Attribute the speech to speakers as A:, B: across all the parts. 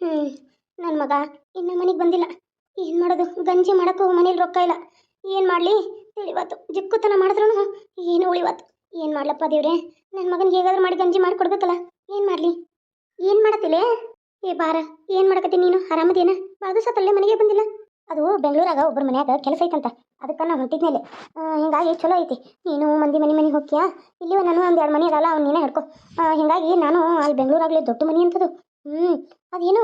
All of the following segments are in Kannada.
A: ಹ್ಞೂ ನನ್ನ ಮಗ ಇನ್ನು ಮನೆಗೆ ಬಂದಿಲ್ಲ. ಏನು ಮಾಡೋದು? ಗಂಜಿ ಮಾಡೋಕ್ಕೂ ಮನೇಲಿ ರೊಕ್ಕ ಇಲ್ಲ. ಏನು ಮಾಡಲಿ ತಿಳಿವತ್ತು. ಜಿಕ್ಕುತನ ಮಾಡಿದ್ರು ಏನು ಉಳಿವತ್ತು. ಏನು ಮಾಡ್ಲಪ್ಪ ದೇವ್ರೆ, ನನ್ನ ಮಗನಿಗೆ ಹೇಗಾದ್ರೂ ಮಾಡಿ ಗಂಜಿ ಮಾಡಿ ಕೊಡ್ಬೇಕಲ್ಲ. ಏನು ಮಾಡಲಿ? ಏನು ಮಾಡತ್ತಿಲೆ? ಏ ಬಾರ, ಏನು ಮಾಡಕತ್ತಿ ನೀನು? ಆರಾಮದೇನ? ಭಾಳ ದಿವಸ ತಲ್ಲೇ ಮನೆಗೆ ಬಂದಿಲ್ಲ. ಅದು ಬೆಂಗಳೂರಾಗ ಒಬ್ಬರ ಮನ್ಯಾಗ ಕೆಲಸ ಐತಂತ, ಅದಕ್ಕೆ ನಾ ಹೊಂಟಿದ್ಮೇಲೆ ಹಿಂಗಾಗಿ ಚಲೋ ಐತಿ. ನೀನು ಮಂದಿ ಮನೆಗೆ ಹೋಗ್ತೀಯಾ? ಇಲ್ಲಿ ನಾನು ಒಂದು 2 ಮನೆ ಅದಲ್ಲ, ಅವ್ನು ನೀನೇ ಹಿಡ್ಕೊ. ಹಿಂಗಾಗಿ ನಾನು ಅಲ್ಲಿ ಬೆಂಗಳೂರಾಗಲಿ ದೊಡ್ಡ ಮನೆ ಅಂತದು. ಅದೇನು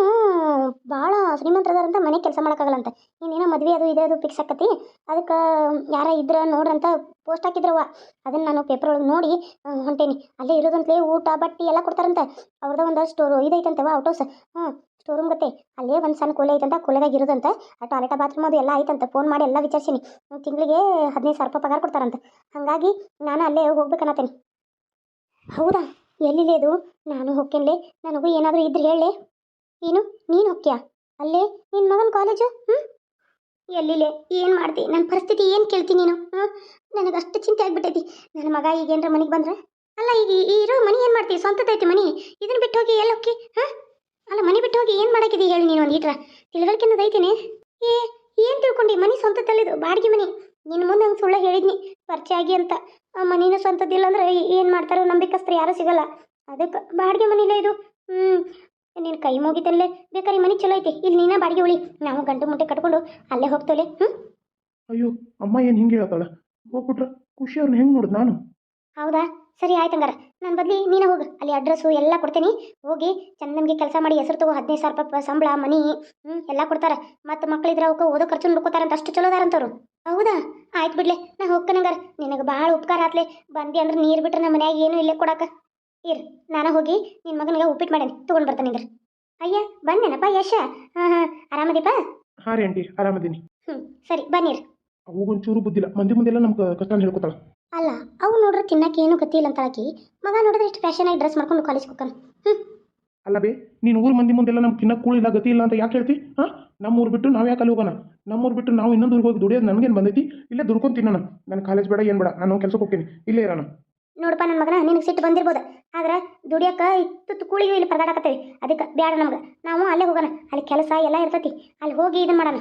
A: ಭಾಳ ಶ್ರೀಮಂತರದಾರಂತ, ಮನೆ ಕೆಲಸ ಮಾಡೋಕ್ಕಾಗಲ್ಲಂತ. ಇನ್ನೇನೋ ಮದುವೆ ಅದು ಇದೆ ಅದು ಫಿಕ್ಸ್ ಆಕತಿ. ಅದಕ್ಕೆ ಯಾರ ಇದ್ರೆ ನೋಡ್ರಂತ ಪೋಸ್ಟ್ ಹಾಕಿದ್ರವ. ಅದನ್ನು ನಾನು ಪೇಪರ್ ಒಳಗೆ ನೋಡಿ ಹೊಂಟೇನಿ. ಅಲ್ಲೇ ಇರೋದಂತಲೇ ಊಟ ಬಟ್ಟೆ ಎಲ್ಲ ಕೊಡ್ತಾರಂತ. ಅವ್ರದ್ದು ಒಂದು ಸ್ಟೋರು ಇದೈತಂತವ, ಔಟ್ ಹೌಸ್. ಸ್ಟೋರ್ ರೂಮ್ ಗತ್ತೆ. ಅಲ್ಲೇ ಒಂದು ಸಣ್ಣ ಕೋಲೆ ಐತಂತ, ಕೋಲೆದಾಗ ಇರೋದಂತ. ಆ ಟಾಯ್ಲೆಟ ಬಾತ್ರೂಮ್ ಅದು ಎಲ್ಲ ಐತಂತ. ಫೋನ್ ಮಾಡಿ ಎಲ್ಲ ವಿಚಾರಿಸಿನಿ. ತಿಂಗಳಿಗೆ 15,000 ರೂಪಾಯಿ ಪಗಾರ ಕೊಡ್ತಾರಂತ. ಹಾಗಾಗಿ ನಾನು ಅಲ್ಲೇ ಹೋಗ್ಬೇಕನ್ನತ್ತೇನೆ. ಹೌದಾ? ಎಲ್ಲಿದೆ ಅದು? ನಾನು ಹೋಗ್ತೇನೆ. ನನಗೂ ಏನಾದರೂ ಇದ್ರೆ ಹೇಳಲೆ. ಏನು ನೀನು ಹೋಗ್ತೀಯಾ? ಅಲ್ಲೇ ನಿನ್ನ ಮಗನ ಕಾಲೇಜು? ಎಲ್ಲಿಲೆ? ಏನು ಮಾಡ್ತಿ? ನನ್ನ ಪರಿಸ್ಥಿತಿ ಏನು ಕೇಳ್ತೀನಿ ನೀನು? ನನಗಷ್ಟು ಚಿಂತೆ ಆಗಿಬಿಟ್ಟೈತಿ. ನನ್ನ ಮಗ ಈಗ ಏನರ ಮನೆಗೆ ಬಂದ್ರೆ, ಅಲ್ಲ ಈಗ ಈ ಇರೋ ಮನೆ ಏನು ಮಾಡ್ತೀವಿ? ಸ್ವಂತದೈತಿ ಮನೆ. ಇದನ್ನು ಬಿಟ್ಟು ಹೋಗಿ ಎಲ್ಲ ಹೋಗಿ? ಅಲ್ಲ, ಮನೆ ಬಿಟ್ಟು ಹೋಗಿ ಏನು ಮಾಡಾಕಿದಿ ಹೇಳಿ ನೀನು? ಒಂದು ಈಟ್ರ ತಿಳುವಳಿಕೆ ಅನ್ನೋದೈತೇನೆ? ಏ, ಏನು ತಿಳ್ಕೊಂಡು? ಮನೆ ಸ್ವಂತದಲ್ಲಿದು ಬಾಡಿಗೆ ಮನೆ. ನಿನ್ನ ಮುಂದೆ ಹಂಗೆ ಸುಳ್ಳು ಹೇಳಿದ್ನಿ ಪರಿಚಯ ಆಗಿ ಅಂತ. ಆ ಮನೇನು ಸ್ವಂತದ್ದಿಲ್ಲ ಅಂದ್ರೆ ಏನು ಮಾಡ್ತಾರೋ? ನಂಬಿಕಸ್ತ್ರ ಯಾರೂ ಸಿಗಲ್ಲ. ಅದಕ್ಕೆ ಬಾಡಿಗೆ ಮನೇಲೇ ಇದು. ನೀನು ಕೈ ಮುಗಿತಲ್ಲೇ. ಬೇಕಾದ್ರೆ ಮನೆ ಚಲೋ ಐತಿ, ಇಲ್ಲಿ ನೀನ ಬಾಡಿಗೆ ಉಳಿ. ನಾವು ಗಂಟು ಮುಟ್ಟೆ ಕಟ್ಕೊಂಡು ಅಲ್ಲೇ ಹೋಗ್ತೇಲೆ.
B: ಅಯ್ಯೋ ಅಮ್ಮ, ಏನು ಹಿಂಗೆ ಹೇಳ್ತಾಳ? ಹೋಗ್ಬಿಟ್ರ ಖುಷಿ ಅವ್ರನ್ನ ಹೆಂಗೆ ನೋಡುದು ನಾನು?
A: ಹೌದಾ? ಸರಿ ಆಯ್ತು ಹಂಗಾರ. ನನ್ನ ಬದಲಿ ನೀನು ಹೋಗು. ಅಲ್ಲಿ ಅಡ್ರೆಸ್ಸು ಎಲ್ಲ ಕೊಡ್ತೀನಿ. ಹೋಗಿ ಚಂದನ್ಗೆ ಕೆಲಸ ಮಾಡಿ ಹೆಸರು ತಗೋ. 15,000 ರೂಪಾಯಿ ಸಂಬಳ, ಮನಿ ಎಲ್ಲ ಕೊಡ್ತಾರೆ. ಮತ್ತು ಮಕ್ಕಳಿದ್ರೆ ಅವಕ್ಕೆ ಓದೋ ಖರ್ಚು ನೋಡ್ಕೋತಾರಂತ. ಅಷ್ಟು ಚಲೋದಾರಂತವ್ರು. ಹೌದಾ? ಆಯ್ತು ಬಿಡ್ಲೆ, ನಾ ಹೋಗ್ತೇನೆ ಹಂಗಾರ. ನಿನಗೆ ಭಾಳ ಉಪಕಾರ ಆತ್ಲೆ. ಬಂದಿ ಅಂದ್ರೆ ನೀರು ಬಿಟ್ರೆ ನಮ್ಮ ಮನ್ಯಾಗ ಏನೂ ಇಲ್ಲೇ ಕೊಡಾಕ. ಇರು, ನಾನು ಹೋಗಿ ನಿನ್ನ ಮಗನಿಗೆ ಉಪ್ಪಿಟ್ಟು ಮಾಡೇನಿ, ತೊಗೊಂಡು ಬರ್ತಾನೆ ಇದ್ರ. ಅಯ್ಯ, ಬಂದೇನಪ್ಪ ಯಶ? ಆರಾಮದೀಪ?
B: ಹಾಂ ರೀ ಆಂಟಿ, ಆರಾಮದೀನಿ.
A: ಸರಿ ಬನ್ನಿರಿ.
B: ಅವಾಗೊಂಚೂರು ಬುದ್ಧಿಲ್ಲ, ಮಂದಿ ಮುಂದೆಲ್ಲ ನಮ್ಮ ಕಷ್ಟ ಹೇಳ್ಕೊತಾಳ.
A: ಅಲ್ಲ, ಅವು ನೋಡ್ರೆ ತಿನ್ನಕ್ಕೆ ಏನು ಗತಿ ಇಲ್ಲ ಅಂತಾಕಿ. ಮಗ ನೋಡಿದ್ರೆ ಇಷ್ಟು ಫ್ಯಾಷನಾಗಿ ಡ್ರೆಸ್ ಮಾಡ್ಕೊಂಡು ಕಾಲೇಜ್ ಹೋಗ್ತಾನೆ.
B: ಅಲ್ಲ ಬೇ, ನೀನು ಊರು ಮಂದಿ ಮುಂದೆಲ್ಲ ನಮ್ಗೆ ತಿನ್ನಕ್ಕೆ ಕೂಳಿಲ್ಲ, ಗತಿ ಇಲ್ಲ ಅಂತ ಯಾಕೆ ಹೇಳ್ತಿ? ನಮ್ಮೂರು ಬಿಟ್ಟು ನಾವು ಯಾಕೆ ಅಲ್ಲಿ ಹೋಗೋಣ? ನಮ್ಮೂರು ಬಿಟ್ಟು ನಾವು ಇನ್ನೊಂದು ಊರಿಗೆ ಹೋಗಿ ದುಡಿಯೋದು ನನಗೇನು ಬಂದೈತಿ? ಇಲ್ಲೇ ದುಡ್ಕೊಂಡು ತಿನ್ನೋಣ. ನಾನು ಕಾಲೇಜ್ ಬೇಡ, ಏನು ಬೇಡ, ನಾನು ಕೆಲಸಕ್ಕೆ ಹೋಗ್ತೀನಿ, ಇಲ್ಲೇ ಇರೋಣ.
A: ನೋಡಪ್ಪ ನನ್ನ ಮಗನ, ನಿನಗೆ ಸಿಟ್ಟು ಬಂದಿರ್ಬೋದು. ಆದ್ರೆ ದುಡಿಯೋಕೆ ಇತ್ತು ಕೂಳಿಗೂ ಇಲ್ಲಿ ಪರದಾಡಕತ್ತೇವೆ. ಅದಕ್ಕೆ ಬೇಡ ನಮ್ಗೆ. ನಾವು ಅಲ್ಲೇ ಹೋಗೋಣ. ಅಲ್ಲಿ ಕೆಲಸ ಎಲ್ಲ ಇರ್ತೈತಿ. ಅಲ್ಲಿ ಹೋಗಿ ಇದನ್ನು ಮಾಡೋಣ.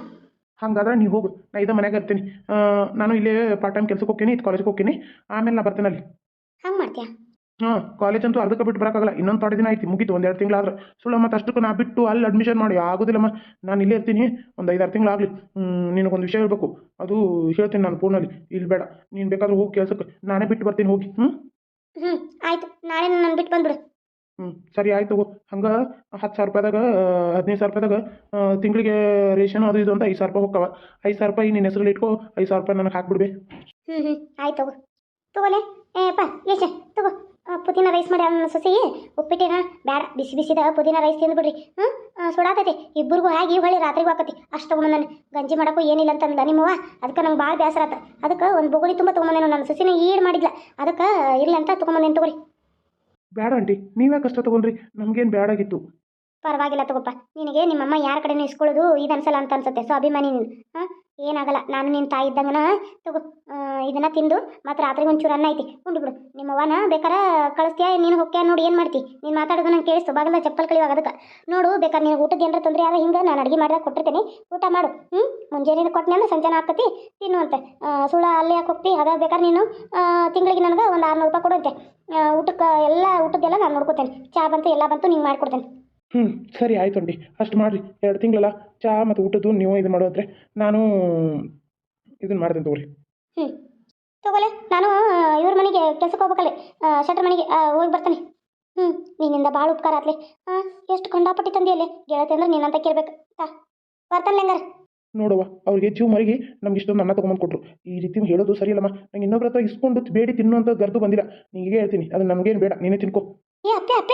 B: ಹಾಗಾದ್ರೆ ನೀವು ಹೋಗು, ನಾ ಇದೇ ಮನೆಯಾಗ ಇರ್ತೀನಿ. ನಾನು ಇಲ್ಲೇ ಪಾರ್ಟ್ ಟೈಮ್ ಕೆಲಸಕ್ಕೆ ಹೋಗ್ತೀನಿ, ಇದು ಕಾಲೇಜ್ಗೆ ಹೋಗ್ತೀನಿ. ಆಮೇಲೆ ನಾ ಬರ್ತೇನೆ ಅಲ್ಲಿ.
A: ಹಂಗೆ ಮಾಡ್ತೀಯಾ?
B: ಕಾಲೇಜ್ ಅಂತೂ ಅರ್ಧಕ್ಕೆ ಬಿಟ್ಟು ಬರೋಕ್ಕಾಗಲ್ಲ. ಇನ್ನೊಂದು ಥೋಡೆ ದಿನ ಆಯ್ತು, ಮುಗೀತು. 1-2 ತಿಂಗಳಾದ್ರೆ ಸುಳ್ಳು. ಮತ್ತು ಅಷ್ಟಕ್ಕೂ ನಾ ಬಿಟ್ಟು ಅಲ್ಲಿ ಅಡ್ಮಿಷನ್ ಮಾಡಿ ಆಗೋದಿಲ್ಲಮ್ಮ. ನಾನು ಇಲ್ಲೇ ಇರ್ತೀನಿ ಒಂದು 5-6 ತಿಂಗಳಾಗಲಿ. ನಿನಗೊಂದು ವಿಷಯ ಹೇಳ್ಬೇಕು, ಅದು ಹೇಳ್ತೀನಿ ನಾನು ಫೋನಲ್ಲಿ. ಇಲ್ಲಿ ಬೇಡ, ನೀನು ಬೇಕಾದ್ರೆ ಹೋಗಿ ಕೆಲಸಕ್ಕೆ, ನಾನೇ ಬಿಟ್ಟು ಬರ್ತೀನಿ, ಹೋಗಿ.
A: ಆಯ್ತು, ನಾಳೆ ನನ್ನ ಬಿಟ್ಟು ಬಂದ್ಬಿಡು.
B: ಸರಿ ಆಯ್ತು. ಹಂಗೆ 10,000 ರೂಪಾಯಿದಾಗ 15,000 ರೂಪಾಯಿದಾಗ ತಿಂಗಳಿಗೆ ರೇಷನ್ ಅದು ಇದು ಅಂತ 5,000 ರೂಪಾಯಿ ಹೋಗ್ತಾವ. 5,000 ರೂಪಾಯಿ ನಿನ್ನ ಹೆಸರಲ್ಲಿ ಇಟ್ಕೋ. 5,000 ರೂಪಾಯಿ ನನಗೆ ಹಾಕ್ಬಿಡ್ಬೇ.
A: ಆಯ್ತು ತಗೋಲೆ. ಏಪ್ಪ ಯಶ, ತಗೋ. ಪುದೀನ ರೈಸ್ ಮಾಡಿ ನನ್ನ ಸೊಸಿ ಉಪ್ಪಿಟ್ಟಿನ ಬೇಡ, ಬಿಸಿ ಬಿಸಿದ ಪುದೀನ ರೈಸ್ ತಿಂದ್ಬಿಡ್ರಿ. ಸುಡಾತೈತಿ ಇಬ್ಬರಿಗೂ ಹಾಗೆ ಹೊಳ್ಳಿ ರಾತ್ರಿಗೂ ಹಾಕತಿ. ಅಷ್ಟು ತಗೊಂಡು ನಾನು ಗಂಜಿ ಮಾಡೋಕ್ಕೂ ಏನಿಲ್ಲ ಅಂತಂದ ನಿಮ್ಮವ್ವ. ಅದಕ್ಕೆ ನಂಗೆ ಭಾಳ ಬೇಸರ ಆತ. ಅದಕ್ಕೆ ಒಂದು ಬೊಗುಳಿ ತುಂಬ ತೊಗೊಂಬಂದೇನು. ನನ್ನ ಸೊಸಿನ ಈಡು ಮಾಡಿದ್ಲ, ಅದಕ್ಕೆ ಇರಲಿ ಅಂತ ತೊಗೊಂಬಂದೇನು. ತಗೋರಿ.
B: ಬೇಡ ಆಂಟಿ, ನೀವೇ ಕಷ್ಟ ತೊಗೊಂಡ್ರಿ, ನಮಗೇನು ಬೇಡಾಗಿತ್ತು.
A: ಪರವಾಗಿಲ್ಲ ತಗೋಪ್ಪ. ನಿನಗೆ ನಿಮ್ಮಮ್ಮ ಯಾರ ಕಡೆನೂ ಇಸ್ಕೊಳ್ಳೋದು ಇದು ಅನ್ಸಲ್ಲ ಅಂತ ಅನ್ಸುತ್ತೆ. ಸೊ ಅಭಿಮಾನಿ ನೀನು. ಏನಾಗಲ್ಲ, ನಾನು ನಿನ್ನ ತಾಯಿ ಇದ್ದಂಗನ. ತಗೋ, ಇದನ್ನು ತಿಂದು ಮತ್ತು ರಾತ್ರಿಗೆ ಒಂಚೂರು ಅನ್ನ ಐತಿ, ಉಂಡು ಬಿಡು. ನಿಮ್ಮವ್ವನ ಬೇಕಾರೆ ಕಳಿಸ್ತೀಯಾ? ನೀನು ಹೋಗ್ತೀಯಾ ನೋಡಿ, ಏನು ಮಾಡ್ತಿ? ನೀನು ಮಾತಾಡೋದು ನಂಗೆ ಕೇಳಿಸ್ತು. ಬಾಗಿಲ ಚಪ್ಪಲ್ ಕಳಿವಾಗ ಅದಕ್ಕೆ ನೋಡು. ಬೇಕಾದ್ರೆ ನೀನು ಊಟದ ಏನಾರ ತೊಂದರೆ ಯಾರ ಹಿಂಗೆ ನಾನು ಅಡುಗೆ ಮಾಡಿದಾಗ ಕೊಟ್ಟಿರ್ತೇನೆ, ಊಟ ಮಾಡು. ಮುಂಜಾನೆ ಕೊಟ್ಟನೆ ಅಂದ್ರೆ ಸಂಜೆನ ಹಾಕತಿ ತಿನ್ನುವಂತೆ. ಸುಳ್ಳ ಅಲ್ಲಿ ಯಾಕೆ ಹೋಗ್ತಿ? ಅದ ಬೇಕಾದ್ರೆ ನೀನು ತಿಂಗಳಿಗೆ ನನಗೆ ಒಂದು 600 ರೂಪಾಯಿ ಕೊಡುವಂತೆ. ಊಟಕ್ಕೆ ಎಲ್ಲ ಊಟದ್ದೆಲ್ಲ ನಾನು ನೋಡ್ಕೊತೇನೆ. ಚಾ ಬಂತು, ಎಲ್ಲ ಬಂತು, ನಿಂಗೆ ಮಾಡಿಕೊಡ್ತೇನೆ.
B: ಸರಿ ಆಯ್ತು ಅಂಡಿ, ಅಷ್ಟು ಮಾಡಿರಿ. 2 ತಿಂಗಳಲ್ಲ, ಚಹಾ ಮತ್ತು ಊಟದ್ದು ನೀವು ಇದು ಮಾಡೋದ್ರೆ ನಾನು ಇದನ್ನು ಮಾಡ್ತೇನೆ ತಗೋರಿ.
A: ತಗೋಲೆ. ನಾನು ಇವ್ರ ಮನೆಗೆ ಕೆಲ್ಸಕ್ಕೆ ಹೋಗ್ಬೇಕಲ್ಲಿ, ಶೆಟ್ರ್ ಮನೆಗೆ ಹೋಗಿ ಬರ್ತಾನೆ. ನಿನ್ನಿಂದ ಭಾಳ ಉಪಕಾರ ಆತ್ಲೆ. ಎಷ್ಟು ಕಂಡಾಪಟ್ಟಿ ತಂದಿಯಲ್ಲೇ ಗೆಳತಿ ಅಂದ್ರೆ ನೀನಂತ ಕೇಳ್ಬೇಕು. ಬರ್ತಾನೆ ಹಂಗಾರೆ.
B: ನೋಡುವ, ಅವ್ರಿಗೆ ಜೀವ ಮರಿಗೆ ನಮ್ಗೆ ಇಷ್ಟೊಂದು ಅನ್ನ ತೊಗೊಂಬಂದು ಕೊಟ್ಟರು. ಈ ರೀತಿ ಹೇಳೋದು ಸರಿ ಅಲ್ಲಮ್ಮ. ನಂಗೆ ಇನ್ನೊಬ್ರ ಹತ್ರ ಇಸ್ಕೊಂಡು ಬೇಡಿ ತಿನ್ನುವಂಥ ಗರ್ದು ಬಂದಿಲ್ಲ. ನಿನಗೆ ಹೇಳ್ತೀನಿ, ಅದು ನಮಗೇನು ಬೇಡ, ನೀನೇ ತಿನ್ಕೋ.
A: ಅಪ್ಪ ಅಪ್ಪ,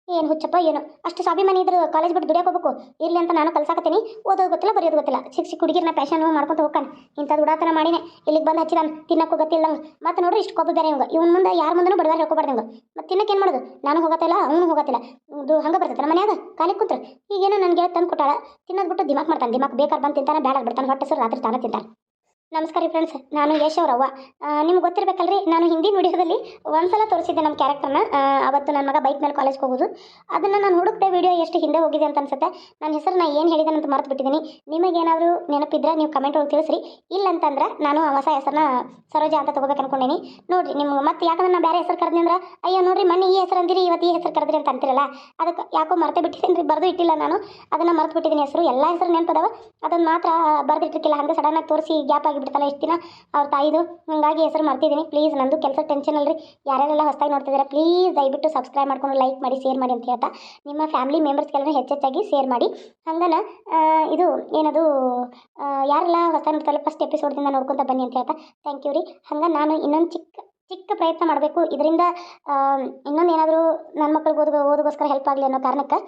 A: ಏನು ಹುಚ್ಚಪ್ಪ ಏನು? ಅಷ್ಟು ಸ್ವಾಭಿಮಾನಿ ಇದ್ರೆ ಕಾಲೇಜ್ ಬಿಟ್ಟು ದುಡಿಯೋಕೆ ಹೋಗ್ಬೇಕು. ಇರಲಿ ಅಂತ ನಾನು ಕಲ್ಸಾಕತ್ತೀನಿ. ಓದೋದು ಗೊತ್ತಿಲ್ಲ, ಬರೆಯೋದು ಗೊತ್ತಿಲ್ಲ. ಸಿಕ್ಕ ಹುಡುಗಿರ್ನ ಪ್ಯಾಷನ್ ಮಾಡ್ಕೊತ ಹೋಗ್ತಾನೆ. ಇಂಥದ್ದು ಉಡಾತನ ಮಾಡಿನೇ ಇಲ್ಲಿಗೆ ಬಂದು ಹಚ್ಚಿದಾನೆ. ತಿನ್ನಕ್ಕೂ ಗೊತ್ತಿಲ್ಲ ನಂಗೆ. ಮತ್ತೆ ನೋಡ್ರಿ ಇಷ್ಟು ಕೊಬ್ಬು ಬೇರೆ ಇವಂಗ. ಇವನ ಮುಂದೆ ಯಾರ ಮುಂದೆ ಬಡವಾರ ಹೇಳ್ಕೊಬಾರ್ದು ನಂಗೆ. ಮತ್ತೆ ತಿನ್ನಕ್ಕೆ ಏನು ಮಾಡೋದು? ನಾನು ಹೋಗತ್ತಿಲ್ಲ, ಅವನು ಹೋಗತ್ತಿಲ್ಲ. ಇದು ಹಂಗೆ ಬರ್ತೈತೆ ನಮ್ಮ ಮನ್ಯಾಗ ಕಾಲಿಗೆ ಕುಂತ್ರೆ. ಈಗೇನೋ ನನಗೆ ತಂದು ಕೊಟ್ಟಾಳ. ತಿನ್ನೋದು ಬಿಟ್ಟು ದಿಮಾಕ್ ಮಾಡ್ತಾನೆ. ದಿಮಾಕ್ ಬೇಕಾದ್ರೆ ಬಂದು ತಿಂತಾನೆ, ಬೇಡ ಬಿಡ್ತಾನೆ. ಹೊಟ್ಟೆ ಸರ್ ರಾತ್ರಿ ತಾನೇ ತಿಂತಾನೆ. ನಮಸ್ಕಾರ ರೀ ಫ್ರೆಂಡ್ಸ್, ನಾನು ಯಶ್ ಅವ್ರವ್ವ. ನಿಮ್ಗೆ ಗೊತ್ತಿರಬೇಕಲ್ರಿ, ನಾನು ಹಿಂದಿನ ವಿಡಿಯೋದಲ್ಲಿ ಒಂದ್ಸಲ ತೋರಿಸಿದ್ದೆ ನಮ್ಮ ಕ್ಯಾರೆಕ್ಟರ್ನ. ಅವತ್ತು ನನ್ನ ಮಗ ಬೈಕ್ ಮೇಲೆ ಕಾಲೇಜ್ಗೆ ಹೋಗೋದು, ಅದನ್ನು ನಾನು ಹುಡುಕ್ದೆ ವಿಡಿಯೋ ಎಷ್ಟು ಹಿಂದೆ ಹೋಗಿದೆ ಅಂತ ಅನ್ಸುತ್ತೆ. ನನ್ನ ಹೆಸರನ್ನ ಏನು ಹೇಳಿದೆ ಅಂತ ಮರೆತು ಬಿಟ್ಟಿದ್ದೀನಿ. ನಿಮಗೇನಾದರೂ ನೆನಪಿದ್ರೆ ನೀವು ಕಮೆಂಟ್ ಒಳಗೆ ತಿಳಿಸ್ರಿ. ಇಲ್ಲ ಅಂತಂದ್ರೆ ನಾನು ಹೊಸ ಹೆಸರನ್ನ ಸರೋಜಾ ಅಂತ ತೊಗೋಬೇಕು ಅನ್ಕೊಂಡೇನಿ. ನೋಡಿರಿ ನಿಮ್ಗೆ ಮತ್ತೆ ಯಾಕಂದ್ರೆ ನಾನು ಬೇರೆ ಹೆಸರು ಕರೆದ್ನಿ ಅಂದ್ರೆ, ಅಯ್ಯೋ ನೋಡಿರಿ ಮೊನ್ನೆ ಈ ಹೆಸರು ಅಂದಿರಿ, ಇವತ್ತು ಈ ಹೆಸರು ಕರೆದ್ರಿ ಅಂತ ಅಂತಿರಲ್ಲ, ಅದಕ್ಕೆ ಯಾಕೋ ಮರೆತು ಬಿಟ್ಟಿದ್ದೀನಿ ರೀ, ಬರೆದು ಇಟ್ಟಿಲ್ಲ ನಾನು. ಅದನ್ನು ಮರೆತು ಬಿಟ್ಟಿದ್ದೀನಿ. ಹೆಸರು ಎಲ್ಲ ಹೆಸರು ನೆನಪದವ, ಅದನ್ನು ಮಾತ್ರ ಬರೆದಿಟ್ಟಿರ್ಕಿಲ್ಲ. ಹಂಗೆ ಸಡನ್ನಾಗಿ ತೋರಿಸಿ ಗ್ಯಾಪ್ ಆಗಿಬಿಡ್ತಲ್ಲ ಎಷ್ಟು ದಿನ ಅವ್ರ ತಾಯಿದು, ಹಾಗಾಗಿ ಹೆಸರು ಮರ್ತಿದ್ದೀನಿ. ಪ್ಲೀಸ್, ನಂದು ಕೆಲಸ ಟೆನ್ಷನ್ ಅಲ್ರಿ. ಯಾರೆಲ್ಲ ಹೊಸದಾಗಿ ನೋಡ್ತಿದ್ದಾರೆ ಪ್ಲೀಸ್ ದಯವಿಟ್ಟು ಸಬ್ಸ್ಕ್ರೈಬ್ ಮಾಡ್ಕೊಂಡು ಲೈಕ್ ಮಾಡಿ, ಶೇರ್ ಮಾಡಿ ಅಂತ ಹೇಳ್ತಾ, ನಿಮ್ಮ ಫ್ಯಾಮಿಲಿ ಮೆಂಬರ್ಸ್ಗೆಲ್ಲ ಹೆಚ್ಚೆಚ್ಚಾಗಿ ಶೇರ್ ಮಾಡಿ. ಹಂಗನ ಇದು ಏನದು ಯಾರೆಲ್ಲ ಹೊಸದಾಗಿ ನೋಡ್ತಾರಲ್ಲ ಫಸ್ಟ್ ಎಪಿಸೋಡ್ದಿಂದ ನೋಡ್ಕೊತ ಬನ್ನಿ ಅಂತ ಹೇಳ್ತಾ ಥ್ಯಾಂಕ್ ಯು ರೀ. ಹಂಗೆ ನಾನು ಇನ್ನೊಂದು ಚಿಕ್ಕ ಪ್ರಯತ್ನ ಮಾಡಬೇಕು. ಇದರಿಂದ ಇನ್ನೊಂದು ಏನಾದರೂ ನನ್ನ ಮಕ್ಕಳಿಗೆ ಓದೋಗೋಸ್ಕರ ಹೆಲ್ಪ್ ಆಗಲಿ ಅನ್ನೋ ಕಾರಣಕ್ಕೆ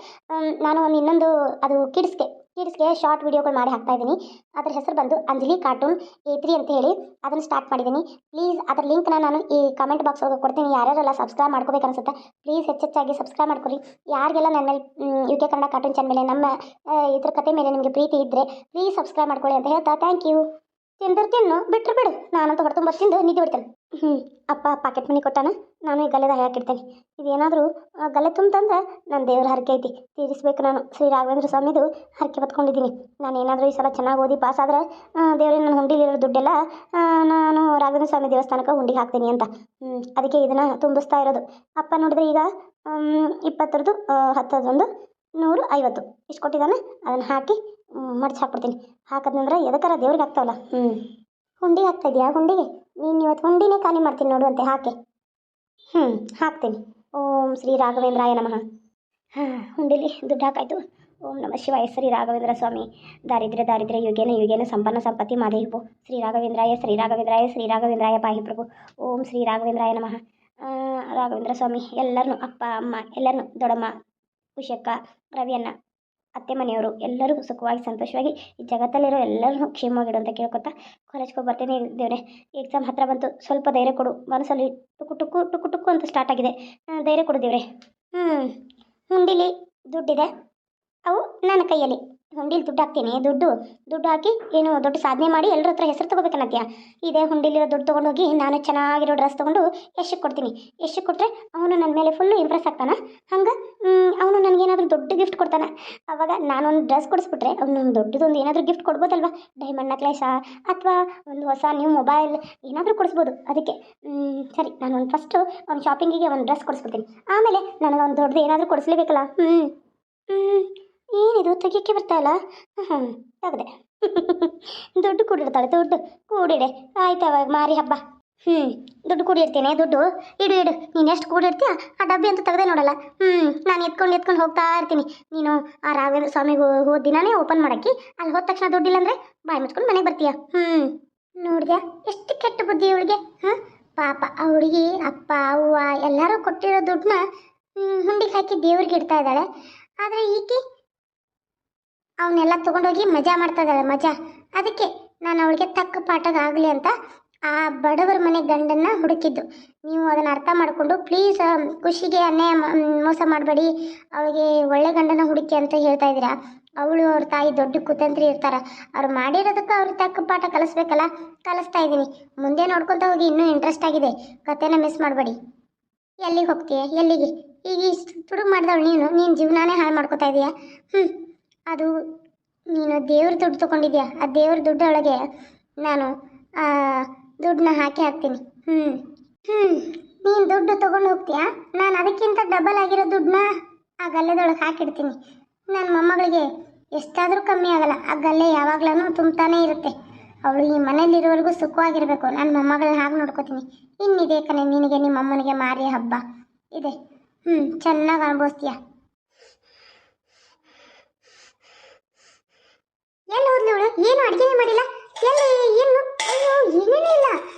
A: ನಾನು ಒಂದು ಇನ್ನೊಂದು ಅದು ಕಿಡ್ಸ್ಗೆ ಶಾರ್ಟ್ ವಿಡಿಯೋಗಳು ಮಾಡಿ ಹಾಕ್ತಾ ಇದ್ದೀನಿ. ಅದ್ರ ಹೆಸರು ಬಂದು ಅಂಜಲಿ ಕಾರ್ಟೂನ್ A3 ಅಂತ ಹೇಳಿ ಅದನ್ನು ಸ್ಟಾರ್ಟ್ ಮಾಡಿದ್ದೀನಿ. ಪ್ಲೀಸ್ ಅದರ ಲಿಂಕ್ನ ನಾನು ಈ ಕಮೆಂಟ್ ಬಾಕ್ಸ್ ಒಳಗೆ ಕೊಡ್ತೀನಿ. ಯಾರ್ಯಾರೆಲ್ಲ ಸಬ್ಸ್ಕ್ರೈಬ್ ಮಾಡ್ಕೋಬೇಕು ಅನ್ಸುತ್ತೆ ಪ್ಲೀಸ್ ಹೆಚ್ಚೆಚ್ಚಾಗಿ ಸಬ್ಸ್ಕ್ರೈಬ್ ಮಾಡ್ಕೊರಿ. ಯಾರಿಗೆಲ್ಲ ನನ್ನ ಮೇಲೆ UK ಕನ್ನಡ ಕಾರ್ಟೂನ್ ಚಾನಲ್ ಮೇಲೆ ನಮ್ಮ ಇದ್ರ ಕತೆ ಮೇಲೆ ನಿಮಗೆ ಪ್ರೀತಿ ಇದ್ದರೆ ಪ್ಲೀಸ್ ಸಬ್ಸ್ಕ್ರೈಬ್ ಮಾಡ್ಕೊಳ್ಳಿ ಅಂತ ಹೇಳ್ತಾ ಥ್ಯಾಂಕ್ ಯು. ತಿನ್ನು ಬಿಟ್ಟರು ಬಿಡು, ನಾನಂತೂ ಹೊರತುಂಬ ತಿಂದು ನಿದ್ದೆ ಬಿಡ್ತೇನೆ. ಅಪ್ಪ ಪಾಕೆಟ್ ಮನಿ ಕೊಟ್ಟಾನ, ನಾನು ಈ ಗಲೆದಾಗ ಹಾಕಿಡ್ತೇನೆ. ಇದೇನಾದರೂ ಗಲೆ ತುಂಬಂದ್ರೆ ನನ್ನ ದೇವ್ರ ಹರಕೆ ಐತಿ, ತೀರಿಸ್ಬೇಕು. ನಾನು ಶ್ರೀ ರಾಘವೇಂದ್ರ ಸ್ವಾಮಿದು ಹರಕೆ ಹೊತ್ಕೊಂಡಿದ್ದೀನಿ. ನಾನು ಏನಾದರೂ ಈ ಸಲ ಚೆನ್ನಾಗಿ ಓದಿ ಪಾಸ್ ಆದರೆ ದೇವ್ರಿಗೆ ನನ್ನ ಹುಂಡಿಲಿರೋ ದುಡ್ಡೆಲ್ಲ ನಾನು ರಾಘವೇಂದ್ರ ಸ್ವಾಮಿ ದೇವಸ್ಥಾನಕ್ಕೆ ಹುಂಡಿಗೆ ಹಾಕ್ತೀನಿ ಅಂತ. ಅದಕ್ಕೆ ಇದನ್ನು ತುಂಬಿಸ್ತಾ ಇರೋದು. ಅಪ್ಪ ನೋಡಿದ್ರೆ ಈಗ 20ರದ್ದು 10 150 ಇಷ್ಟು ಕೊಟ್ಟಿದ್ದಾನೆ. ಅದನ್ನು ಹಾಕಿ ಮಡ್ಚಿ ಹಾಕ್ಬಿಡ್ತೀನಿ. ಹಾಕಿದ್ನಂದ್ರೆ ಎದಕ್ಕಾರ ದೇವ್ರಿಗೆ ಹಾಕ್ತಾವಲ್ಲ. ಹುಂಡಿಗೆ ಹಾಕ್ತಾ ಇದೆಯಾ? ಹುಂಡಿಗೆ ನೀನು ಇವತ್ತು ಹುಂಡಿನೇ ಖಾಲಿ ಮಾಡ್ತೀನಿ ನೋಡು ಅಂತೆ, ಹಾಕಿ. ಹಾಕ್ತೀನಿ. ಓಂ ಶ್ರೀ ರಾಘವೇಂದ್ರಾಯ ನಮಃ. ಹುಂಡಿಲಿ ದುಡ್ಡು ಹಾಕಾಯ್ತು. ಓಂ ನಮಃ ಶಿವಾಯ. ಶ್ರೀ ರಾಘವೇಂದ್ರ ಸ್ವಾಮಿ ದಾರಿದ್ರ್ಯ ಯುಗೇನ ಸಂಪನ್ನ ಸಂಪತ್ತಿ ಮಾದೇಹು. ಶ್ರೀ ರಾಘವೇಂದ್ರಾಯ ಪಾಹಿ ಪ್ರಭು. ಓಂ ಶ್ರೀ ರಾಘವೇಂದ್ರಾಯ ನಮಃ. ರಾಘವೇಂದ್ರ ಸ್ವಾಮಿ ಎಲ್ಲರನ್ನೂ, ಅಪ್ಪ ಅಮ್ಮ ಎಲ್ಲರನ್ನೂ, ದೊಡ್ಡಮ್ಮ ಕುಶಕ್ಕ ರವಿಯನ್ನ ಅತ್ತೆ ಮನೆಯವರು ಎಲ್ಲರೂ ಸುಖವಾಗಿ ಸಂತೋಷವಾಗಿ ಈ ಜಗತ್ತಲ್ಲಿರೋ ಎಲ್ಲರೂ ಕ್ಷೇಮವಾಗಿಡು ಅಂತ ಕೇಳ್ಕೊತಾ ಕಾಲೇಜ್ಗೆ ಹೋಗಿ ಬರ್ತೇನೆ. ದೇವ್ರೆ, ಎಕ್ಸಾಮ್ ಹತ್ತಿರ ಬಂತು, ಸ್ವಲ್ಪ ಧೈರ್ಯ ಕೊಡು. ಮನಸ್ಸಲ್ಲಿ ಟುಕು ಅಂತ ಸ್ಟಾರ್ಟ್ ಆಗಿದೆ. ಧೈರ್ಯ ಕೊಡು ದೇವ್ರೆ. ಹುಂಡಿಲಿ ದುಡ್ಡಿದೆ, ಅವು ನನ್ನ ಕೈಯಲ್ಲಿ. ಹುಂಡಿಲಿ ದುಡ್ಡು ಹಾಕ್ತೀನಿ. ದುಡ್ಡು ಹಾಕಿ ಏನು ದೊಡ್ಡ ಸಾಧನೆ ಮಾಡಿ ಎಲ್ಲರ ಹತ್ರ ಹೆಸರು ತೊಗೋಬೇಕನ್ನತ್ಯ. ಇದೇ ಹುಂಡಿಲಿರೋ ದುಡ್ಡು ತೊಗೊಂಡೋಗಿ ನಾನು ಚೆನ್ನಾಗಿರೋ ಡ್ರೆಸ್ ತೊಗೊಂಡು ಯಶಕ್ಕೆ ಕೊಡ್ತೀನಿ. ಯಶಕ್ಕೆ ಕೊಟ್ಟರೆ ಅವನು ನನ್ನ ಮೇಲೆ ಫುಲ್ಲು ಇಂಪ್ರೆಸ್ ಆಗ್ತಾನೆ. ಹಂಗೆ ಅವನು ನನಗೇನಾದರೂ ದೊಡ್ಡ ಗಿಫ್ಟ್ ಕೊಡ್ತಾನೆ. ಅವಾಗ ನಾನೊಂದು ಡ್ರೆಸ್ ಕೊಡಿಸ್ಬಿಟ್ರೆ ಅವ್ನು ದೊಡ್ಡದೊಂದು ಏನಾದರೂ ಗಿಫ್ಟ್ ಕೊಡ್ಬೋದಲ್ವ? ಡೈಮಂಡ್ ನೆಕ್ಲೇಸ ಅಥವಾ ಒಂದು ಹೊಸ ನ್ಯೂ ಮೊಬೈಲ್ ಏನಾದರೂ ಕೊಡಿಸ್ಬೋದು. ಅದಕ್ಕೆ ಸರಿ, ನಾನು ಫಸ್ಟು ಒಂದು ಶಾಪಿಂಗಿಗೆ ಒಂದು ಡ್ರೆಸ್ ಕೊಡಿಸ್ಬಿಡ್ತೀನಿ. ಆಮೇಲೆ ನನಗೆ ಒಂದು ದೊಡ್ಡದು ಏನಾದರೂ ಕೊಡಿಸ್ಲೇಬೇಕಲ್ಲ. ಏನಿದು ತೆಗಿಯೋಕ್ಕೆ ಬರ್ತಾಯಿಲ್ಲ? ತೆಗ್ದೆ. ದುಡ್ಡು ಕೂಡಿಡ್ತಾಳೆ, ದುಡ್ಡು ಕೂಡಿಡೆ. ಆಯ್ತು, ಅವಾಗ ಮಾರಿ ಹಬ್ಬ. ದುಡ್ಡು ಕೂಡಿಡ್ತೀನಿ. ದುಡ್ಡು ಇಡು ನೀನು ಎಷ್ಟು ಕೂಡಿಡ್ತೀಯ ಆ ಡಬ್ಬಿ ಅಂತ ತೆಗ್ದೆ ನೋಡಲ್ಲ. ನಾನು ಎತ್ಕೊಂಡು ಹೋಗ್ತಾ ಇರ್ತೀನಿ. ನೀನು ಆ ರಾಘವೇಂದ್ರ ಸ್ವಾಮಿಗೆ ಹೋದ ದಿನಾನೇ ಓಪನ್ ಮಾಡೋಕ್ಕೆ, ಅಲ್ಲಿ ಹೋದ ತಕ್ಷಣ ದುಡ್ಡಿಲ್ಲ ಅಂದರೆ ಬಾಯಿ ಮುಚ್ಕೊಂಡು ಮನೆಗೆ ಬರ್ತೀಯ. ನೋಡಿದ್ಯಾ ಎಷ್ಟು ಕೆಟ್ಟ ಬುದ್ಧಿ ಅವಳಿಗೆ. ಪಾಪ ಆ ಹುಡುಗಿ ಅಪ್ಪ ಅವ್ವ ಎಲ್ಲರೂ ಕೊಟ್ಟಿರೋ ದುಡ್ಡನ್ನ ಹುಂಡಿಗೆ ಹಾಕಿ ದೇವ್ರಿಗೆ ಇಡ್ತಾ ಇದ್ದಾಳೆ. ಆದರೆ ಈಕೆ ಅವನ್ನೆಲ್ಲ ತೊಗೊಂಡೋಗಿ ಮಜಾ ಮಾಡ್ತಾ ಇದ್ದಾಳೆ, ಮಜಾ. ಅದಕ್ಕೆ ನಾನು ಅವಳಿಗೆ ತಕ್ಕ ಪಾಠಗಾಗಲಿ ಅಂತ ಆ ಬಡವರ ಮನೆ ಗಂಡನ್ನು ಹುಡುಕಿದ್ದು. ನೀವು ಅದನ್ನು ಅರ್ಥ ಮಾಡಿಕೊಂಡು ಪ್ಲೀಸ್ ಖುಷಿಗೆ ಅನ್ಯಾಯ ಮೋಸ ಮಾಡಬೇಡಿ, ಅವಳಿಗೆ ಒಳ್ಳೆ ಗಂಡನ ಹುಡುಕಿ ಅಂತ ಹೇಳ್ತಾ ಇದ್ದೀರಾ. ಅವಳು ಅವ್ರ ತಾಯಿ ದೊಡ್ಡ ಕುತಂತ್ರಿ ಇರ್ತಾರೆ. ಅವ್ರು ಮಾಡಿರೋದಕ್ಕೆ ಅವ್ರಿಗೆ ತಕ್ಕ ಪಾಠ ಕಲಿಸ್ಬೇಕಲ್ಲ, ಕಲಿಸ್ತಾ ಇದ್ದೀನಿ. ಮುಂದೆ ನೋಡ್ಕೊತ ಹೋಗಿ. ಇನ್ನೂ ಇಂಟ್ರೆಸ್ಟ್ ಆಗಿದೆ, ಕತೆನ ಮಿಸ್ ಮಾಡಬೇಡಿ. ಎಲ್ಲಿಗೆ ಹೋಗ್ತೀಯ? ಎಲ್ಲಿಗೆ? ಈಗ ಇಷ್ಟು ತುಡುಗು ಮಾಡಿದವಳು ನೀನು ಜೀವನಾನೇ ಹಾಳು ಮಾಡ್ಕೋತಾ ಇದೀಯಾ. ಅದು ನೀನು ದೇವ್ರ ದುಡ್ಡು ತೊಗೊಂಡಿದ್ಯಾ. ಆ ದೇವ್ರ ದುಡ್ಡೊಳಗೆ ನಾನು ದುಡ್ಡನ್ನ ಹಾಕ್ತೀನಿ. ನೀನು ದುಡ್ಡು ತೊಗೊಂಡು ಹೋಗ್ತೀಯಾ, ನಾನು ಅದಕ್ಕಿಂತ ಡಬಲ್ ಆಗಿರೋ ದುಡ್ಡನ್ನ ಆ ಗಲ್ಲೆದೊಳಗೆ ಹಾಕಿಡ್ತೀನಿ. ನನ್ನ ಮೊಮ್ಮಗಳಿಗೆ ಎಷ್ಟಾದರೂ ಕಮ್ಮಿ ಆಗಲ್ಲ. ಆ ಗಲ್ಲೆ ಯಾವಾಗ್ಲೂ ತುಂಬ್ತಾನೇ ಇರುತ್ತೆ. ಅವಳು ಈ ಮನೇಲಿರೋವರೆಗೂ ಸುಖವಾಗಿರಬೇಕು. ನನ್ನ ಮೊಮ್ಮಗಳನ್ನ ಹಾಗೆ ನೋಡ್ಕೋತೀನಿ. ಇನ್ನಿದೆ ಕಣೆ ನಿನಗೆ, ನಿಮ್ಮ ಅಮ್ಮನಿಗೆ ಮಾರಿ ಹಬ್ಬ ಇದೆ. ಚೆನ್ನಾಗಿ ಅನುಭವಿಸ್ತೀಯ. ಎಲ್ಲಿ ಹೋದ್ಲವಳು? ಏನು ಅಡುಗೆನೇ ಮಾಡಿಲ್ಲ. ಎಲ್ಲಿ ಏನು? ಅಯ್ಯೋ ಏನೇನೂ ಇಲ್ಲ.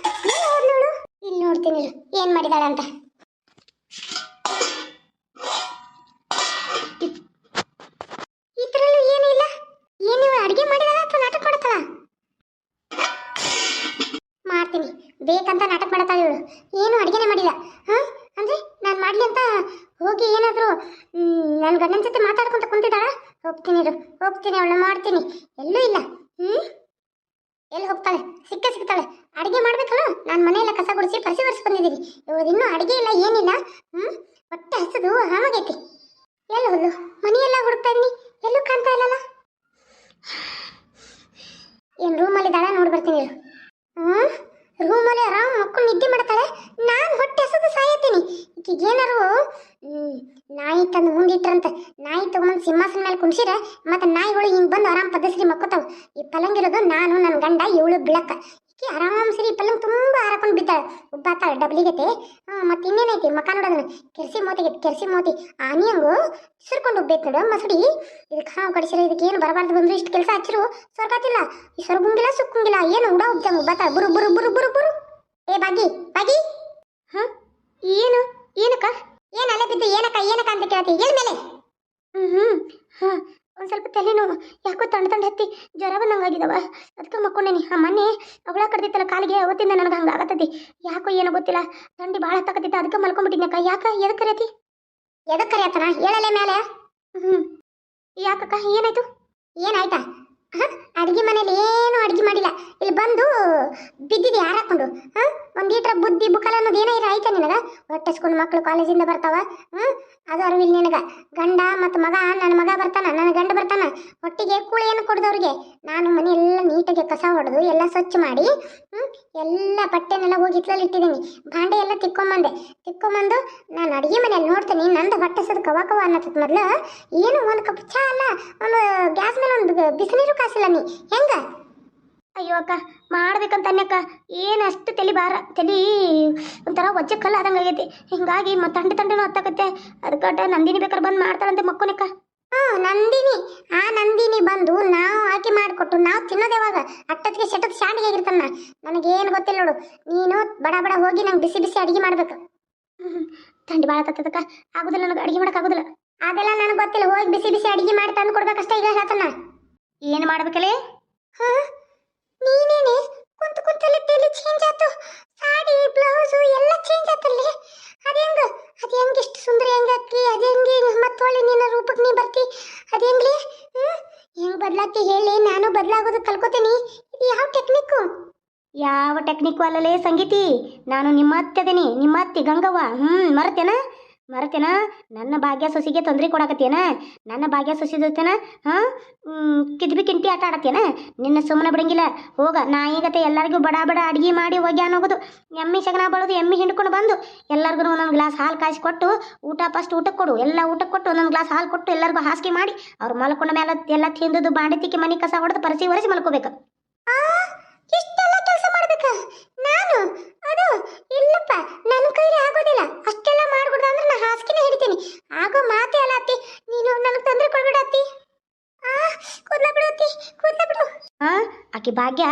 A: ಎಲ್ಲಿ ಹೋದ್ಲವಳು? ಇಲ್ಲಿ ನೋಡ್ತೀನಿ ಏನು ಮಾಡಿದಾಳೆ ಅಂತ. ಇದ್ರಲ್ಲೂ ಏನೂ ಇಲ್ಲ. ಏನು ಅಡುಗೆ ಮಾಡಿದಾಳ ಅಥವಾ ನಾಟಕ ಮಾಡ್ತಾಳ? ಮಾಡ್ತೀನಿ ಬೇಕಂತ ನಾಟಕ ಮಾಡ್ತಾಳೆ ಇವಳು. ಏನು ಅಡುಗೆನೇ ಮಾಡಿಲ್ಲ. ಅಂದರೆ ನಾನು ಮಾಡಲಿ ಅಂತ ಹೋಗಿ ಏನಾದರೂ ನನ್ನ ಗಂಡನ ಜೊತೆ ಮಾತಾಡ್ಕೊಂತ ಕುಂತಿದ್ದಾಳ. ಹೋಗ್ತೀನಿ ಅವಳನ್ನ ಮಾಡ್ತೀನಿ. ಎಲ್ಲೂ ಇಲ್ಲ. ಎಲ್ಲಿ ಹೋಗ್ತಾಳೆ? ಸಿಗ್ತಾಳೆ. ಅಡಿಗೆ ಮಾಡ್ಬೇಕಲ್ಲ, ನಾನು ಮನೆಯೆಲ್ಲ ಕಸ ಗುಡಿಸಿ ಪರಿಸಿ ಬಂದಿದ್ದೀನಿ. ಇವಳು ಇನ್ನೂ ಅಡಿಗೆ ಇಲ್ಲ, ಏನಿಲ್ಲ. ಹೊಟ್ಟೆ ಹಸಿದು ಹಾಮಾಗೈತಿ. ಎಲ್ಲಿ ಹೋದ್ಲು? ಮನೆಯೆಲ್ಲ ಹುಡುಕ್ತಾ ಇದೀನಿ, ಎಲ್ಲೂ ಕಾಣ್ತಾ ಇಲ್ಲಲ್ಲ. ಏನು ರೂಮಲ್ಲಿ ದಾಳ ನೋಡಿ ಬರ್ತೀನಿ. ರೂಮಲ್ಲಿ ಆರಾಮ್ ಮಕ್ಕಳು ನಿದ್ದೆ ಮಾಡ್ತಾಳೆ, ನಾನು ಹೊಟ್ಟೆ ಹಸಿದು ಸಾಯತ್ತೀನಿ. ಈಗೇನಾರು ನಾಯಿ ತಂದು ಮುಂದಿಟ್ರಂತ, ನಾಯಿ ತಗೊಂಬಂದು ಸಿಂಹಾಸನ ಮೇಲೆ ಕುಣಿಸಿರ ಮತ್ತೆ ನಾಯಿಗಳು ಹಿಂಗೆ ಬಂದು ಆರಾಮ್ ಪದ್ಧತಿ ಮಕ್ಕೋತಾವ. ಈ ಪಲಂಗಿರೋದು ನಾನು, ನನ್ನ ಗಂಡ, ಇವಳು ಬಿಳಕ್ಕ. ಈಕೆ ಆರಾಮ್ ಸರಿ ಪಲಂಗ್ ತುಂಬ ಹಾರಾಕೊಂಡು ಬಿದ್ದಾಳೆ, ಉಬ್ಬಾತಾಳೆ ಡಬ್ಲಿಗತೆ. ಮತ್ತೆ ಇನ್ನೇನೈತಿ ಮಕ ನೋಡೋದನ್ನ, ಕೆರ್ಸಿ ಮೋತಿ ಆನಿ ಹಂಗು ಸುರ್ಕೊಂಡು ಉಬ್ಬೇತ್ ನೋಡು ಮಸಡಿ. ಇದಕ್ಕೆ ಹಾವು ಕಡಿಸಿರ, ಇದಕ್ಕೆ ಏನು ಬರಬಾರ್ದು ಬಂದ್ರು ಇಷ್ಟು ಕೆಲಸ ಹಚ್ಚಿರು ಸ್ವರ್ಗಾತಿಲ್ಲ. ಈ ಸ್ವರ್ಗುಂಗಿಲ್ಲ ಸುಕ್ಕುಂಗಿಲ್ಲ, ಏನು ಉಡ ಉಬ್ಜಂಗ್ ಉಬ್ಬಾತಾಳೆ. ಬುರು ಬುರು ಬುರು ಬುರು ಬುರು. ಏ ಬಾಗಿ ಏನು ಏನಕ್ಕ? ಏನು ಅಲ್ಲೇ ಬಿದ್ದು ಏನಕ್ಕ ಅಂತ ಕೇಳ್ತಿ? ಎಲ್ ಮೇಲೆ? ಒಂದು ಸ್ವಲ್ಪ ತಲೆನೋವು, ಯಾಕೋ ತಂಡ ಹತ್ತಿ ಜ್ವರ ಬಂದಂಗಾಗಿದವ. ಅದಕ್ಕೆ ಮಕ್ಕೊಂಡೇನಿ. ಆ ಮೊನ್ನೆ ಅವಳ ಕಡ್ದಿತ್ತಲ್ಲ ಕಾಲಿಗೆ, ಅವತ್ತಿಂದ ನನಗೆ ಹಂಗೆ ಆಗತ್ತೈತಿ. ಯಾಕೋ ಏನೋ ಗೊತ್ತಿಲ್ಲ, ಥಂಡಿ ಭಾಳ ಹತ್ತಕತ್ತಿತ್ತ. ಅದಕ್ಕೆ ಮಲ್ಕೊಂಡ್ಬಿಟ್ಟಿದ್ನಕ್ಕ. ಎದಕ್ಕೆ ಕರಿಯತ್ತನ ಹೇಳಲೆ ಮೇಲೆ? ಯಾಕಕ್ಕ ಏನಾಯ್ತು? ಏನಾಯ್ತಾ? ಅಡಿಗೆ ಮನೇಲಿ ಏನು ಅಡಿಗೆ ಮಾಡಿಲ್ಲ, ಇಲ್ಲಿ ಬಂದು ಬಿದ್ದಿದ್ದೆ ಹಾರಾಕೊಂಡು. ಒಂದೀಟ್ರ ಬುದ್ಧಿ ಬುಕ್ಕಲ ಅನ್ನೋದು ಏನಾರ ಆಯ್ತಾ ನಿನಗ? ಹೊಟ್ಟೆಸ್ಕೊಂಡು ಮಕ್ಕಳು ಕಾಲೇಜಿಂದ ಬರ್ತಾವ, ಅದು ಅರಿವಿಲ್ಲ ನಿನಗ. ಗಂಡ ಮತ್ತು ಮಗ, ನನ್ನ ಮಗ ಬರ್ತಾನ, ನನ್ನ ಗಂಡ ಬರ್ತಾನ, ಹೊಟ್ಟಿಗೆ ಕೂಳಿಯನ್ನು ಕೊಡ್ದವ್ರಿಗೆ. ನಾನು ಮನೆ ಎಲ್ಲ ನೀಟಾಗಿ ಕಸ ಹೊಡೆದು ಎಲ್ಲ ಸ್ವಚ್ಛ ಮಾಡಿ ಎಲ್ಲ ಬಟ್ಟೆನೆಲ್ಲ ಹೋಗಿ ಹಿತ್ಲಲ್ಲಿ ಇಟ್ಟಿದ್ದೀನಿ. ಭಾಂಡೆ ಎಲ್ಲ ತಿಕ್ಕೊಂಬಂದು ನಾನು ಅಡುಗೆ ಮನೆಯಲ್ಲಿ ನೋಡ್ತೀನಿ. ನಂದು ಹೊಟ್ಟೆ ಸದ ಕವ ಅನ್ನತ್ತ. ಮೊದಲು ಏನು ಒಂದು ಕಪ್ ಚಾ ಅಲ್ಲ, ಒಂದು ಗ್ಯಾಸ್ ಮೇಲೆ ಒಂದು ಬಿಸಿನೀರು ಕಾಸಿಲ್ಲ. ನೀ ಹೆಂಗ? ಅಯ್ಯೋ ಅಕ್ಕ, ಮಾಡ್ಬೇಕಂತ ಅನ್ನಕ್ಕ ಏನು ಅಷ್ಟು ತಲೆ ಭಾರ, ತಲೆ ಒಂಥರ ವಜ್ಜೆ ಕಲ್ಲ ಆದಂಗೆ ಆಗೈತಿ. ಹಿಂಗಾಗಿ ಮತ್ತೆ ತಂಡನೂ ಹತ್ತಾಕತ್ತೆ. ಅದಕ್ಕೆ ನಂದಿನಿ ಬೇಕಾದ್ರೆ ಬಂದು ಮಾಡ್ತಾಳಂತೆ ಮಕ್ಕನಕ್ಕ. ನಂದಿನಿ ಬಂದು ನಾವು ಆಕೆ ಮಾಡಿಕೊಟ್ಟು ನಾವು ತಿನ್ನೋದು ಯಾವಾಗ? ಅಟ್ಟತ್ತಿಗೆ ಶೆಟ್ಟದ ಶಾಂಡಿಗೆ ಆಗಿರ್ತಾನ. ನನಗೇನು ಗೊತ್ತಿಲ್ಲ ನೋಡು. ನೀನು ಬಡ ಹೋಗಿ ನಂಗೆ ಬಿಸಿ ಅಡುಗೆ ಮಾಡ್ಬೇಕು. ಥಂಡಿ ಭಾಳ ತತ್ತದಕ್ಕ, ಆಗೋದಿಲ್ಲ ನನಗೆ ಅಡುಗೆ ಮಾಡೋಕ್ಕಾಗೋದಿಲ್ಲ. ಅದೆಲ್ಲ ನನಗೆ ಗೊತ್ತಿಲ್ಲ. ಹೋಗಿ ಬಿಸಿ ಅಡುಗೆ ಮಾಡಿ ತಂದು ಕೊಡ್ಬೇಕಷ್ಟೇ. ಈಗ ಹೇಳ್ತಾನ ಏನು ಮಾಡ್ಬೇಕಲ್ಲೇ? ನೀನೇನೆ ಕುಂತಲ್ಲಿ ತಲೆ ಚೇಂಜ್ ಆಯ್ತು. ಸಾಡಿ ಬ್ಲೌಸು ಎಲ್ಲ ಚೇಂಜ್ ಆತಲ್ಲಿ. ಅದು ಹೆಂಗೆ ಇಷ್ಟು ಸುಂದರ ಹೆಂಗಾಕಿ? ಅದು ಹೆಂಗೆ ಮತ್ತೊಳ್ಳೆ ನಿನ್ನ ರೂಪಕ್ಕೆ ನೀ ಬರ್ತಿ? ಅದು ಹೆಂಗ್ಲಿ? ಹೆಂಗೆ ಬದಲಾಗ್ತಿ ಹೇಳಿ, ನಾನು ಬದಲಾಗೋದು ಕಲ್ಕೋತೀನಿ. ಇದು ಯಾವ ಟೆಕ್ನಿಕ್ಕು? ಯಾವ ಟೆಕ್ನಿಕ್ಕು ಅಲ್ಲಲೇ ಸಂಗೀತಿ. ನಾನು ನಿಮ್ಮ ಅತ್ತೆದೇನಿ, ನಿಮ್ಮ ಅತ್ತಿ ಗಂಗವ್ವ. ಮರತೇನ? ನನ್ನ ಭಾಗ್ಯ ಸೊಸಿಗೆ ತೊಂದರೆ ಕೊಡಕತ್ತೇನ? ನನ್ನ ಭಾಗ್ಯ ಸೊಸಿ ಜೊತೆನ ಕಿದ್ಬಿ ಕಿಂಟಿ ಆಟ ಆಡತ್ತೇನ? ನಿನ್ನ ಸುಮ್ಮನೆ ಬಿಡಂಗಿಲ್ಲ. ಹೋಗ ನಾಯಿಗತೆ ಎಲ್ಲರಿಗೂ ಬಡ ಅಡುಗೆ ಮಾಡಿ ಹೋಗಿ ಅನ್ನೋಗೋದು. ಎಮ್ಮೆ ಶಗನ ಬಳೋದು, ಎಮ್ಮೆ ಹಿಂಡ್ಕೊಂಡು ಬಂದು ಎಲ್ಲರಿಗೂ ಒಂದೊಂದು ಗ್ಲಾಸ್ ಹಾಲು ಕಾಯಿಸಿ ಕೊಟ್ಟು, ಊಟಕ್ಕೆ ಕೊಡು. ಎಲ್ಲ ಊಟಕ್ಕೆ ಕೊಟ್ಟು ಒಂದೊಂದು ಗ್ಲಾಸ್ ಹಾಲು ಕೊಟ್ಟು ಎಲ್ಲರಿಗೂ ಹಾಸಿಗೆ ಮಾಡಿ ಅವ್ರು ಮಲ್ಕೊಂಡ ಮೇಲೆ ಎಲ್ಲ ತಿಂದದ್ದು ಬಾಂಡೆ ತಿಕ್ಕಿ ಮನೆ ಕಸ ಹೊಡೆದು ಒರೆಸಿ ಮಲ್ಕೋಬೇಕು. ಇಷ್ಟೆಲ್ಲ ಕೆಲಸ ಮಾಡ್ಬೇಕಾ ನಾನು? ಅದು ಇಲ್ಲಪ್ಪ, ನನ್ನ ಕೈಲಿ ಆಗೋದಿಲ್ಲ. ಅಷ್ಟೆಲ್ಲ ಮಾಡ್ಕೊಡ್ದ ಅಂದ್ರೆ ನಾ ಹಾಸಿಗೆನೇ ಹಿಡಿತೀನಿ. ಆಗೋ ಮಾತೇ ಅಲ್ಲ ಅತ್ತಿ. ನೀನು ನನಗೆ ತೊಂದರೆ ಕೊಡ್ಬೇಡ ಅತ್ತಿ. ಕೂದ್ಲ ಬಿಡು. ಆಕೆ ಭಾಗ್ಯ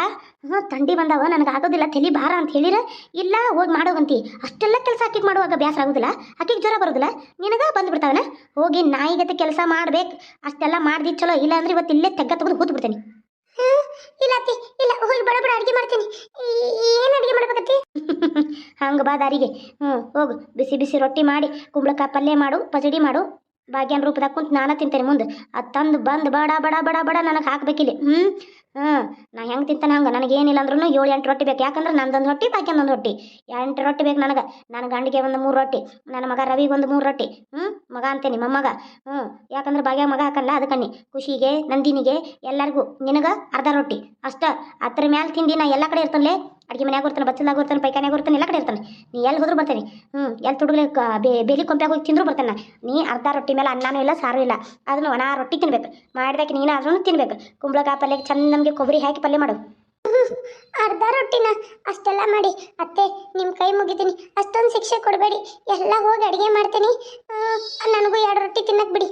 A: ಥಂಡಿ ಬಂದವ, ನನಗೆ ಆಗೋದಿಲ್ಲ, ತಲೆ ಭಾರ ಅಂತ ಹೇಳಿರ ಇಲ್ಲ ಹೋಗಿ ಮಾಡೋಗಂತಿ. ಅಷ್ಟೆಲ್ಲ ಕೆಲಸ ಆಕಿಗೆ ಮಾಡುವಾಗ ಬೇಸರ ಆಗೋದಿಲ್ಲ, ಆಕಿಗೆ ಜ್ವರ ಬರೋದಿಲ್ಲ, ನಿನಗ ಬಂದ್ಬಿಡ್ತಾವನ. ಹೋಗಿ ನಾಯಿಗತೆ ಕೆಲಸ ಮಾಡ್ಬೇಕು. ಅಷ್ಟೆಲ್ಲ ಮಾಡ್ದಿ ಚಲೋ, ಇಲ್ಲ ಅಂದ್ರೆ ಇವತ್ತು ಇಲ್ಲೇ ತೆಗೆದು ಕೂತ್ ಬಿಡ್ತೇನೆ. ಇಲ್ಲ ಅತ್ತಿ, ಇಲ್ಲ, ಹೋಗಿ ಬಡ ಅಡುಗೆ ಮಾಡ್ತೀನಿ. ಏನು ಅಡುಗೆ ಮಾಡ್ಬೇಕತ್ತಿ? ಹಂಗೆ ಬಾ ದಾರಿಗೆ. ಹೋಗು, ಬಿಸಿ ರೊಟ್ಟಿ ಮಾಡಿ ಕುಂಬಳಕಾಯಿ ಪಲ್ಯ ಮಾಡು, ಪಚಡಿ ಮಾಡು. ಭಾಗ್ಯನ ರೂಪದಾಗ ಕುಂತು ನಾನು ತಿಂತೇನೆ ಮುಂದೆ. ಅದು ತಂದು ಬಂದು ಬಡ ನನಗೆ ಹಾಕ್ಬೇಕಿಲ್ಲಿ. ನಾ ಹೆಂಗೆ ತಿಂತಾನೆ ಹಂಗೆ. ನನಗೇನಿಲ್ಲ ಅಂದ್ರೂ 7-8 ರೊಟ್ಟಿ ಬೇಕು. ಯಾಕಂದ್ರೆ ನಂದೊಂದು ರೊಟ್ಟಿ, ಭಾಗ್ಯನೊಂದು ರೊಟ್ಟಿ, 8 ರೊಟ್ಟಿ ಬೇಕು ನನಗೆ. ನನ್ನ ಗಂಡಿಗೆ ಒಂದು 3 ರೊಟ್ಟಿ, ನನ್ನ ಮಗ ರವಿಗೆ ಒಂದು 3 ರೊಟ್ಟಿ. ಮಗ ಅಂತೇನೆ ಮೊಮ್ಮಗ. ಯಾಕಂದ್ರೆ ಭಾಗ್ಯ ಮಗ ಹಾಕಲ್ಲ, ಅದಕ್ಕನ್ನಿ. ಖುಷಿಗೆ, ನಂದಿನಿಗೆ, ಎಲ್ಲರಿಗೂ, ನಿನಗೆ ಅರ್ಧ ರೊಟ್ಟಿ ಅಷ್ಟ. ಅದ್ರ ಮ್ಯಾಲೆ ತಿಂದು ನಾ ಎಲ್ಲ ಕಡೆ ಇರ್ತಾನೆ. ಅಡುಗೆ ಮನ್ಯಾಗ ಇರ್ತಾನೆ, ಬಚ್ಚಲ್ದಾಗ ಇರ್ತಾನೆ, ಪೈಖಾನ್ಯಾಗ ಇರ್ತಾನೆ, ಎಲ್ಲ ಕಡೆ ಇರ್ತಾನೆ. ನೀ ಎಲ್ಲಿ ಹೋದ್ರೂ ಬರ್ತಾನೆ. ಎಲ್ಲಿ ತುಡುಗಲಿ ಬೇಲಿ ಕೊಂಪ್ಯಾಗ ಹೋಗಿ ತಿಂದರೂ ಬರ್ತಾನೆ. ನೀ ಅರ್ಧ ರೊಟ್ಟಿ ಮೇಲೆ ಅನ್ನನೂ ಇಲ್ಲ, ಸಾರು ಇಲ್ಲ. ಅದನ್ನು ಒಣ ರೊಟ್ಟಿ ತಿನ್ಬೇಕು. ಮಾಡಿದಾಕೆ ನೀನು ಆದ್ರೂ ತಿನ್ಬೇಕು. ಕುಂಬಳಕಾಯಿ ಪಲ್ಯಕ್ಕೆ ಚಂದ ನಮಗೆ ಕೊಬ್ಬರಿ ಹಾಕಿ ಪಲ್ಯ ಮಾಡು. ಅರ್ಧ ರೊಟ್ಟಿನ ಅಷ್ಟೆಲ್ಲ ಮಾಡಿ ಅತ್ತೆ ನಿಮ್ಮ ಕೈ ಮುಗಿತೀನಿ. ಅಷ್ಟೊಂದು ಶಿಕ್ಷೆ ಕೊಡಬೇಡಿ. ಎಲ್ಲ ಹೋಗಿ ಅಡುಗೆ ಮಾಡ್ತೀನಿ. ನನಗೂ 2 ರೊಟ್ಟಿ ತಿನ್ನಕ್ಕೆ ಬಿಡಿ.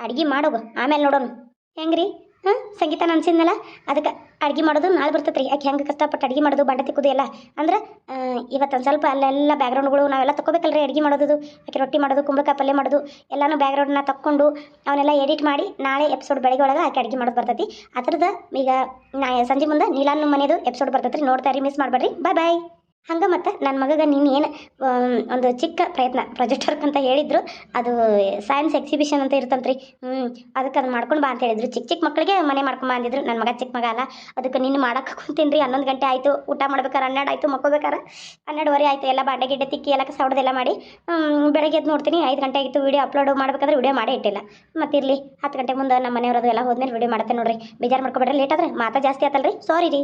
A: ಅಡುಗೆ ಮಾಡೋಗು, ಆಮೇಲೆ ನೋಡೋಣ ಹೆಂಗ್ರಿ. ಸಂಗೀತ ಅನ್ಸಿದ್ನಲ್ಲ, ಅದಕ್ಕೆ ಅಡುಗೆ ಮಾಡೋದು ನಾಳೆ ಬರ್ತೈತೆ ರೀ. ಆಕೆ ಹೆಂಗೆ ಕಷ್ಟಪಟ್ಟು ಅಡುಗೆ ಮಾಡೋದು, ಬಾಂಡೆ ತಿಕ್ಕೋದು ಎಲ್ಲ ಅಂದ್ರೆ ಇವತ್ತೊಂದು ಸ್ವಲ್ಪ ಅಲ್ಲೆಲ್ಲ ಬ್ಯಾಕ್ಗ್ರೌಂಡ್ಗಳು ನಾವೆಲ್ಲ ತಗೋಬೇಕಲ್ರಿ. ಅಡುಗೆ ಮಾಡೋದು, ಆಕೆ ರೊಟ್ಟಿ ಮಾಡೋದು, ಕುಂಬಳಕಾಯಿ ಪಲ್ಯ ಮಾಡೋದು ಎಲ್ಲನೂ ಬ್ಯಾಕ್ಗ್ರೌಂಡನ್ನ ತಕ್ಕೊಂಡು ಅವನ್ನೆಲ್ಲ ಎಡಿಟ್ ಮಾಡಿ ನಾಳೆ ಎಪಿಸೋಡ್ ಬೆಳಗ್ಗೆ ಒಳಗೆ ಆಕೆ ಅಡುಗೆ ಮಾಡೋದು ಬರ್ತೈತಿ. ಅದರದ್ದು ಈಗ ಸಂಜೆ ಮುಂದೆ ನೀಲಾನು ಮನೆಯದು ಎಪಿಸೋಡ್ ಬರ್ತೈತೆ ರೀ. ನೋಡ್ತಾ ರೀ, ಮಿಸ್ ಮಾಡಬೇಡ್ರಿ. ಬಾಯ್. ಹಂಗೆ ಮತ್ತು ನನ್ನ ಮಗಗೆ ನೀನು ಏನು ಒಂದು ಚಿಕ್ಕ ಪ್ರಯತ್ನ ಪ್ರಾಜೆಕ್ಟ್ ವರ್ಕ್ ಅಂತ ಹೇಳಿದ್ರು, ಅದು ಸೈನ್ಸ್ ಎಕ್ಸಿಬಿಷನ್ ಅಂತ ಇರ್ತಂತ್ರಿ. ಅದಕ್ಕೆ ಅದು ಮಾಡ್ಕೊಂಡು ಬಾ ಅಂತ ಹೇಳಿದ್ರು. ಚಿಕ್ಕ ಚಿಕ್ಕ ಮಕ್ಕಳಿಗೆ ಮನೆ ಮಾಡ್ಕೊಂಬ ಅಂದಿದ್ರು. ನನ್ನ ಮಗ ಚಿಕ್ಕ ಮಗ ಅಲ್ಲ, ಅದಕ್ಕೆ ನಿನ್ನ ಮಾಡಕ್ಕೆ ಕುಂತೀನಿ ರೀ. 11 ಗಂಟೆ ಆಯಿತು, ಊಟ ಮಾಡ್ಬೇಕಾರೆ 12 ಆಯಿತು, ಮಕ್ಕೋಬೇಕಾರೆ 12:30 ಆಯಿತು. ಎಲ್ಲ ಬಾಂಡೆ ಗಿಡ್ಡೆ ತಿಕ್ಕಿ ಎಲ್ಲ ಕಸ ಹೊಡೆದೆಲ್ಲ ಮಾಡಿ ಬೆಳಗ್ಗೆ ಎದ್ದು ನೋಡ್ತೀನಿ 5 ಗಂಟೆ ಆಗಿತ್ತು. ವೀಡಿಯೋ ಅಪ್ಲೋಡ್ ಮಾಡ್ಬೇಕಾದ್ರೆ ವೀಡಿಯೋ ಮಾಡೇ ಇಟ್ಟಿಲ್ಲ. ಮತ್ತಿರಲಿ 10 ಗಂಟೆ ಮುಂದೆ ನಮ್ಮ ಮನೆಯವ್ರದ್ದು ಎಲ್ಲ ಹೋದ್ಮೇಲೆ ವೀಡಿಯೋ ಮಾಡ್ತೇನೆ ನೋಡ್ರಿ. ಬೇಜಾರು ಮಾಡ್ಕೊಬೇಡ್ರಿ, ಲೇಟ್ ಆದರೆ ಮಾತಾ ಜಾಸ್ತಿ ಆತಲ್ರಿ, ಸಾರಿ ರೀ.